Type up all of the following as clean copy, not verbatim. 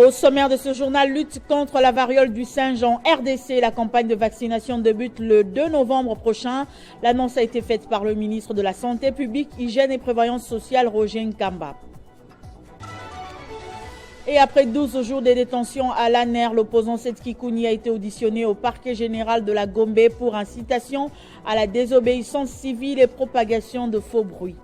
Au sommaire de ce journal, lutte contre la variole du singe en RDC. La campagne de vaccination débute le 2 novembre prochain. L'annonce a été faite par le ministre de la Santé publique, Hygiène et Prévoyance sociale, Roger Nkamba. Et après 12 jours de détention à l'ANER, l'opposant Seth Kouni a été auditionné au parquet général de la Gombe pour incitation à la désobéissance civile et propagation de faux bruits.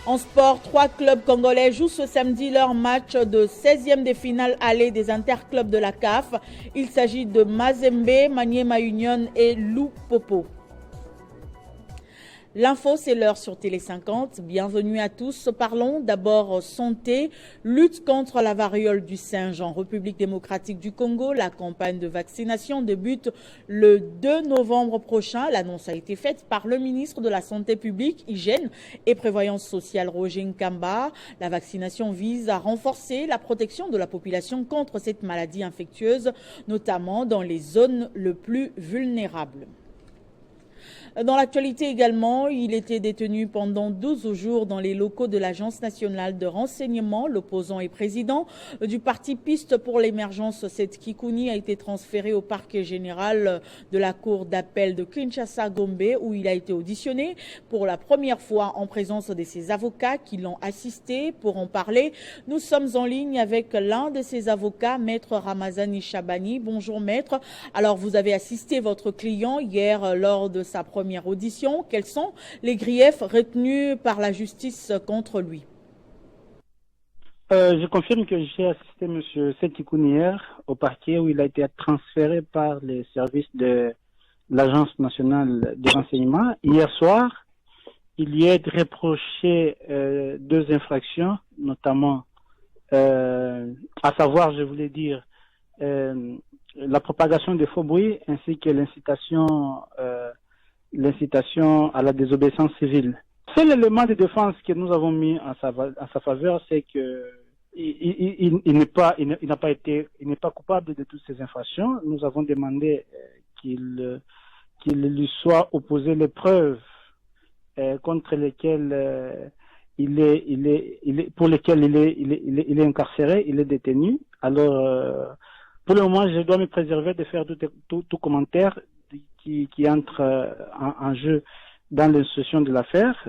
En sport, 3 clubs congolais jouent ce samedi leur match de 16e des finales allées des interclubs de la CAF. Il s'agit de Mazembe, Maniema Union et Lupopo. L'info, c'est l'heure sur Télé 50. Bienvenue à tous. Parlons d'abord santé. Lutte contre la variole du singe en République démocratique du Congo. La campagne de vaccination débute le 2 novembre prochain. L'annonce a été faite par le ministre de la Santé publique, Hygiène et Prévoyance sociale, Roger Nkamba. La vaccination vise à renforcer la protection de la population contre cette maladie infectieuse, notamment dans les zones les plus vulnérables. Dans l'actualité également, il était détenu pendant 12 jours dans les locaux de l'Agence nationale de renseignement. L'opposant et président du parti Piste pour l'émergence, Seth Kouni, a été transféré au parquet général de la cour d'appel de Kinshasa-Gombe où il a été auditionné pour la première fois en présence de ses avocats qui l'ont assisté. Pour en parler, nous sommes en ligne avec l'un de ses avocats, Maître Ramazani Chabani. Bonjour Maître. Alors vous avez assisté votre client hier lors de sa première audition. Quels sont les griefs retenus par la justice contre lui? Je confirme que j'ai assisté M. Seth Kouni hier au parquet où il a été transféré par les services de l'Agence nationale de renseignement. Hier soir, il lui est reproché 2 infractions, notamment, à savoir, je voulais dire, la propagation de faux bruits ainsi que l'incitation à la désobéissance civile. Seul élément de défense que nous avons mis en sa faveur, c'est que il n'est pas coupable de toutes ces infractions. Nous avons demandé qu'il lui soit opposé les preuves contre lesquelles pour lesquelles il est incarcéré, il est détenu. Alors, pour le moment, je dois me préserver de faire tout commentaire qui entre en jeu dans l'instruction de l'affaire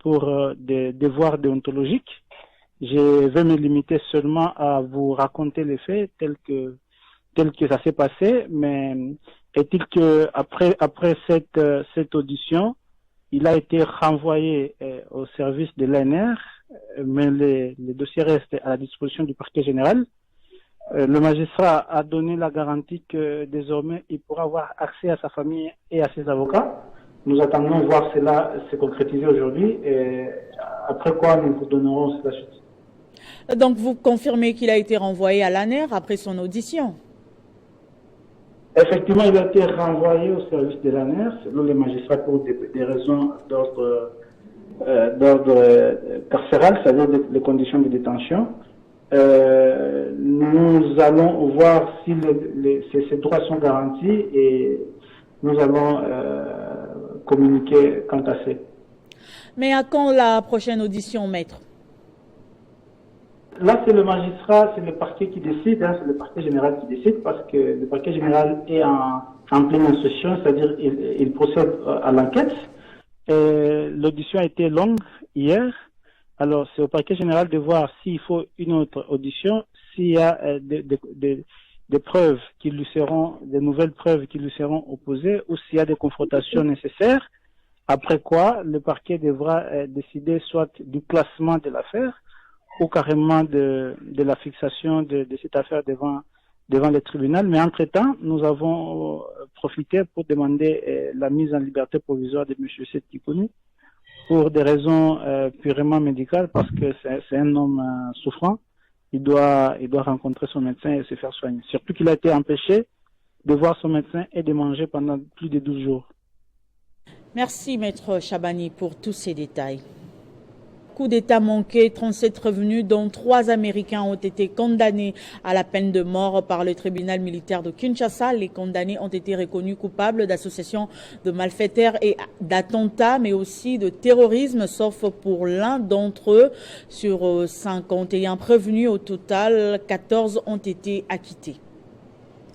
pour des devoirs déontologiques. Je vais me limiter seulement à vous raconter les faits tels que ça s'est passé, mais est-il que après cette audition, il a été renvoyé au service de l'ANR, mais les dossiers restent à la disposition du parquet général. Le magistrat a donné la garantie que désormais il pourra avoir accès à sa famille et à ses avocats. Nous attendons voir cela se concrétiser aujourd'hui et après quoi nous vous donnerons la suite. Donc vous confirmez qu'il a été renvoyé à l'ANR après son audition? Effectivement, il a été renvoyé au service de l'ANR selon les magistrats pour des raisons d'ordre carcéral, c'est-à-dire les conditions de détention. Nous allons voir si ces droits sont garantis et nous allons communiquer quant à ça. Mais à quand la prochaine audition, maître? Là, c'est le magistrat, c'est le parquet qui décide, c'est le parquet général qui décide parce que le parquet général est en pleine instruction, c'est-à-dire il procède à l'enquête. L'audition a été longue hier. Alors, c'est au parquet général de voir s'il faut une autre audition, s'il y a des preuves qui lui seront, des nouvelles preuves qui lui seront opposées, ou s'il y a des confrontations nécessaires. Après quoi, le parquet devra décider soit du classement de l'affaire, ou carrément de la fixation de cette affaire devant le tribunal. Mais entre-temps, nous avons profité pour demander la mise en liberté provisoire de M. Seth Kouni, pour des raisons purement médicales, parce que c'est un homme souffrant. Il doit rencontrer son médecin et se faire soigner. Surtout qu'il a été empêché de voir son médecin et de manger pendant plus de 12 jours. Merci, Maître Chabani, pour tous ces détails. coup d'État manqué, 37 revenus, dont 3 Américains ont été condamnés à la peine de mort par le tribunal militaire de Kinshasa. Les condamnés ont été reconnus coupables d'association de malfaiteurs et d'attentats, mais aussi de terrorisme, sauf pour l'un d'entre eux. Sur 51 prévenus, au total, 14 ont été acquittés.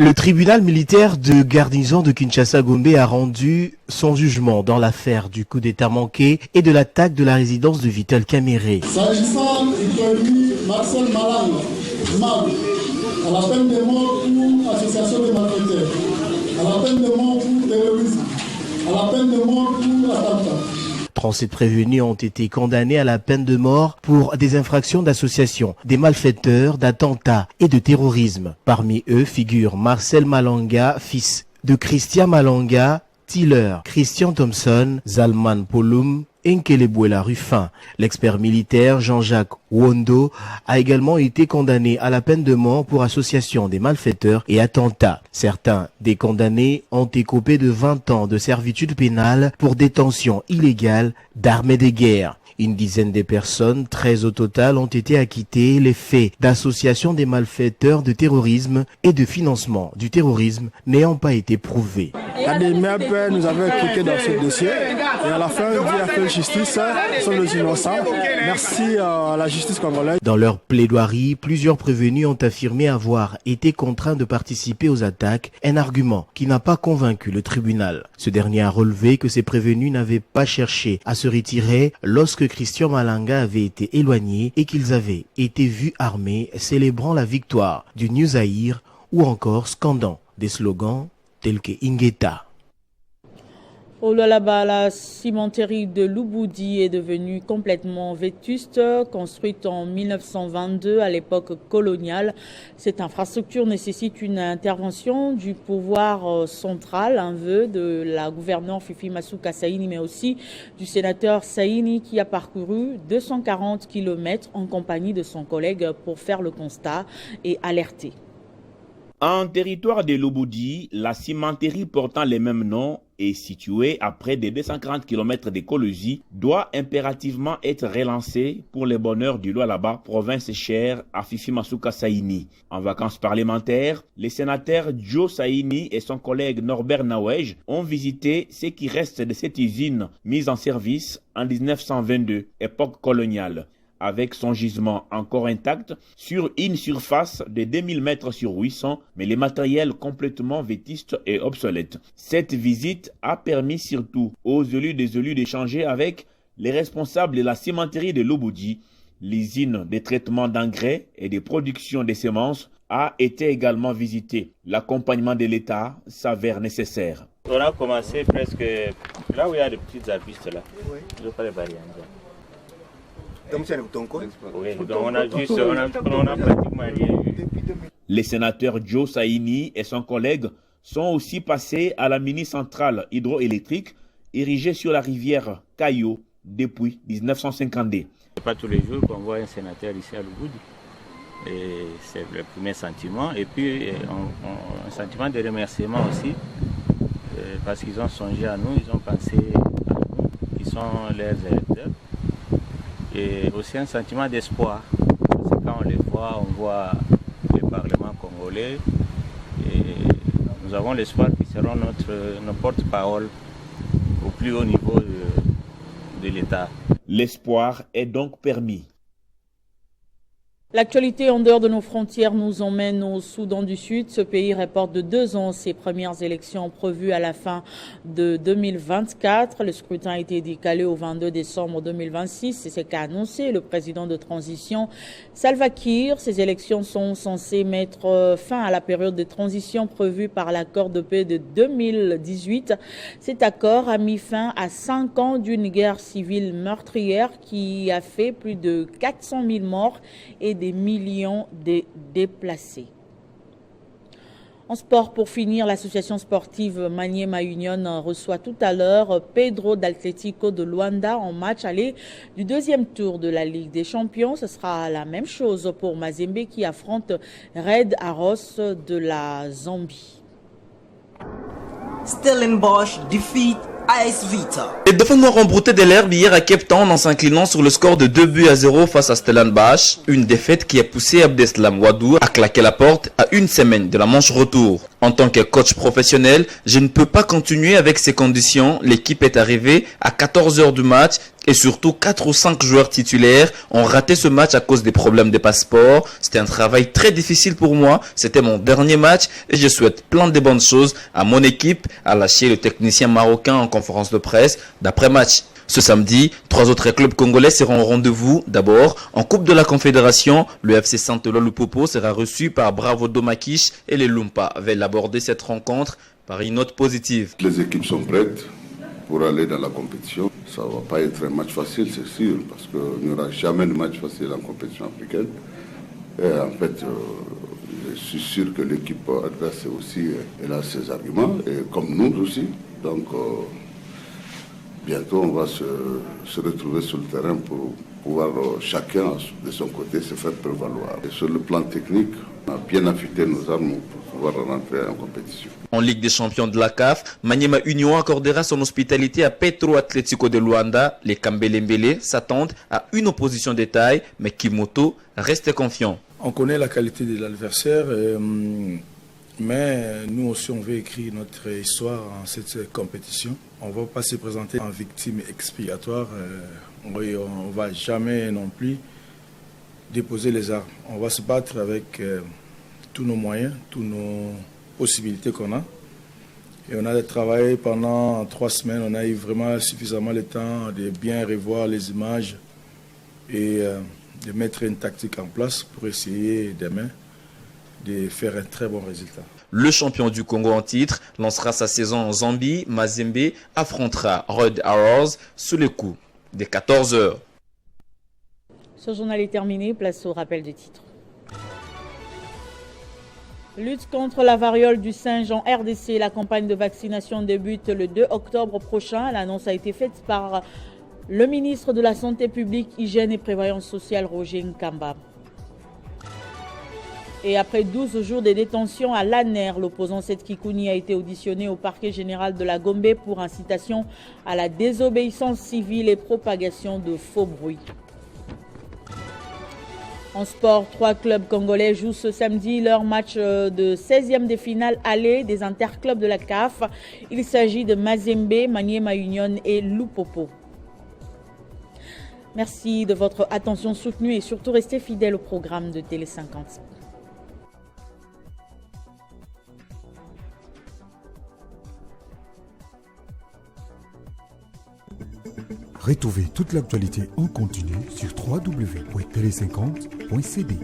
Le tribunal militaire de garnison de Kinshasa-Gombe a rendu son jugement dans l'affaire du coup d'État manqué et de l'attaque de la résidence de Vital Kamere. S'agissant du prévenu Marcel Malanga, à la peine de mort pour association de malfaiteurs, à la peine de mort pour terrorisme, à la peine de mort pour attentat. 37 prévenus ont été condamnés à la peine de mort pour des infractions d'association, des malfaiteurs, d'attentats et de terrorisme. Parmi eux figurent Marcel Malanga, fils de Christian Malanga, Tiller, Christian Thompson, Zalman Polum, Nkelebouela Ruffin. L'expert militaire Jean-Jacques Wondo a également été condamné à la peine de mort pour association des malfaiteurs et attentats. Certains des condamnés ont écopé de 20 ans de servitude pénale pour détention illégale d'armes de guerre. Une dizaine de personnes, 13 au total, ont été acquittées, les faits d'association des malfaiteurs de terrorisme et de financement du terrorisme n'ayant pas été prouvés. La DMEP nous avait impliqués dans ce dossier et à la fin, Dieu a fait justice, sont les innocents. Merci à la justice congolaise. Dans leur plaidoirie, plusieurs prévenus ont affirmé avoir été contraints de participer aux attaques, un argument qui n'a pas convaincu le tribunal. Ce dernier a relevé que ces prévenus n'avaient pas cherché à se retirer lorsque Christian Malanga avait été éloigné et qu'ils avaient été vus armés célébrant la victoire du New Zaïre ou encore scandant des slogans tels que Ingeta. Au Lualaba, la cimenterie de Lubudi est devenue complètement vétuste, construite en 1922 à l'époque coloniale. Cette infrastructure nécessite une intervention du pouvoir central, un vœu de la gouverneure Fifi Masuka Saini, mais aussi du sénateur Saini qui a parcouru 240 km en compagnie de son collègue pour faire le constat et alerter. En territoire de Lubudi, la cimenterie portant les mêmes noms et située à près de 240 km d'écologie doit impérativement être relancée pour le bonheur du Lualaba, province chère à Fifi Masuka Saini. En vacances parlementaires, les sénateurs Joe Saini et son collègue Norbert Nawej ont visité ce qui reste de cette usine mise en service en 1922, époque coloniale, avec son gisement encore intact sur une surface de 2000 mètres sur 800, mais les matériels complètement vétustes et obsolètes. Cette visite a permis surtout aux élus d'échanger avec les responsables de la cimenterie de Lubudi. L'usine de traitement d'engrais et de production de semences a été également visitée. L'accompagnement de l'État s'avère nécessaire. On a commencé presque là où il y a des petites arbustes là. Oui. Je ne pas les barrières. Donc on a pratiquement rien eu. Les sénateurs Joe Saini et son collègue sont aussi passés à la mini-centrale hydroélectrique érigée sur la rivière Caillou depuis 1952. C'est pas tous les jours qu'on voit un sénateur ici à Lubudi. Et c'est le premier sentiment. Et puis un sentiment de remerciement aussi, parce qu'ils ont songé à nous, ils ont pensé à nous, qui sont leurs électeurs. Et aussi un sentiment d'espoir. Parce que quand on les voit, on voit le Parlement congolais. Et nous avons l'espoir qu'ils seront nos porte-parole au plus haut niveau de l'État. L'espoir est donc permis. L'actualité en dehors de nos frontières nous emmène au Soudan du Sud. Ce pays reporte de 2 ans ses premières élections prévues à la fin de 2024. Le scrutin a été décalé au 22 décembre 2026. C'est ce qu'a annoncé le président de transition Salva Kiir. Ces élections sont censées mettre fin à la période de transition prévue par l'accord de paix de 2018. Cet accord a mis fin à 5 ans d'une guerre civile meurtrière qui a fait plus de 400 000 morts et des millions de déplacés. En sport, pour finir, l'association sportive Maniema Union reçoit tout à l'heure Pedro d'Atlético de Luanda en match aller du 2e tour de la Ligue des Champions. Ce sera la même chose pour Mazembe qui affronte Red Arrows de la Zambie. Stellenbosch defeat AS Vita. Les Dauphins noirs ont brouté de l'herbe hier à Cape Town en s'inclinant sur le score de 2-0 face à Stellenbosch. Une défaite qui a poussé Abdeslam Wadou à claquer la porte à une semaine de la manche retour. En tant que coach professionnel, je ne peux pas continuer avec ces conditions. L'équipe est arrivée à 14 heures du match et surtout 4 ou 5 joueurs titulaires ont raté ce match à cause des problèmes de passeport. C'était un travail très difficile pour moi. C'était mon dernier match et je souhaite plein de bonnes choses à mon équipe, a lâché le technicien marocain en conférence de presse d'après-match. Ce samedi, 3 autres clubs congolais seront au rendez-vous. D'abord, en Coupe de la Confédération, le FC Saint-Elo Lupopo sera reçu par Bravo Domakish et les Lumpa veulent aborder cette rencontre par une note positive. Les équipes sont prêtes pour aller dans la compétition. Ça ne va pas être un match facile, c'est sûr, parce qu'il n'y aura jamais de match facile en compétition africaine. Et en fait, je suis sûr que l'équipe adverse aussi, elle a ses arguments, et comme nous aussi. Donc, bientôt, on va se retrouver sur le terrain pour pouvoir chacun de son côté se faire prévaloir. Et sur le plan technique, on a bien affûté nos armes pour pouvoir rentrer en compétition. En Ligue des champions de la CAF, Maniema Union accordera son hospitalité à Petro Atlético de Luanda. Les Kambelembele s'attendent à une opposition de taille, mais Kimoto reste confiant. On connaît la qualité de l'adversaire, mais nous aussi on veut écrire notre histoire en cette compétition. On ne va pas se présenter en victime expiatoire. On ne va jamais non plus déposer les armes. On va se battre avec tous nos moyens, toutes nos possibilités qu'on a. Et on a travaillé pendant 3 semaines. On a eu vraiment suffisamment le temps de bien revoir les images et de mettre une tactique en place pour essayer demain de faire un très bon résultat. Le champion du Congo en titre lancera sa saison en Zambie. Mazembe affrontera Red Arrows sous les coups des 14 heures. Ce journal est terminé. Place au rappel des titres. Lutte contre la variole du singe en RDC. La campagne de vaccination débute le 2 octobre prochain. L'annonce a été faite par le ministre de la Santé publique, Hygiène et Prévoyance sociale, Roger Nkamba. Et après 12 jours de détention à l'ANER, l'opposant Seth Kikouni a été auditionné au parquet général de la Gombe pour incitation à la désobéissance civile et propagation de faux bruits. En sport, 3 clubs congolais jouent ce samedi leur match de 16e de finale aller des interclubs de la CAF. Il s'agit de Mazembe, Maniema Union et Lupopo. Merci de votre attention soutenue et surtout restez fidèles au programme de Télé 50. Retrouvez toute l'actualité en continu sur www.tele50.cd.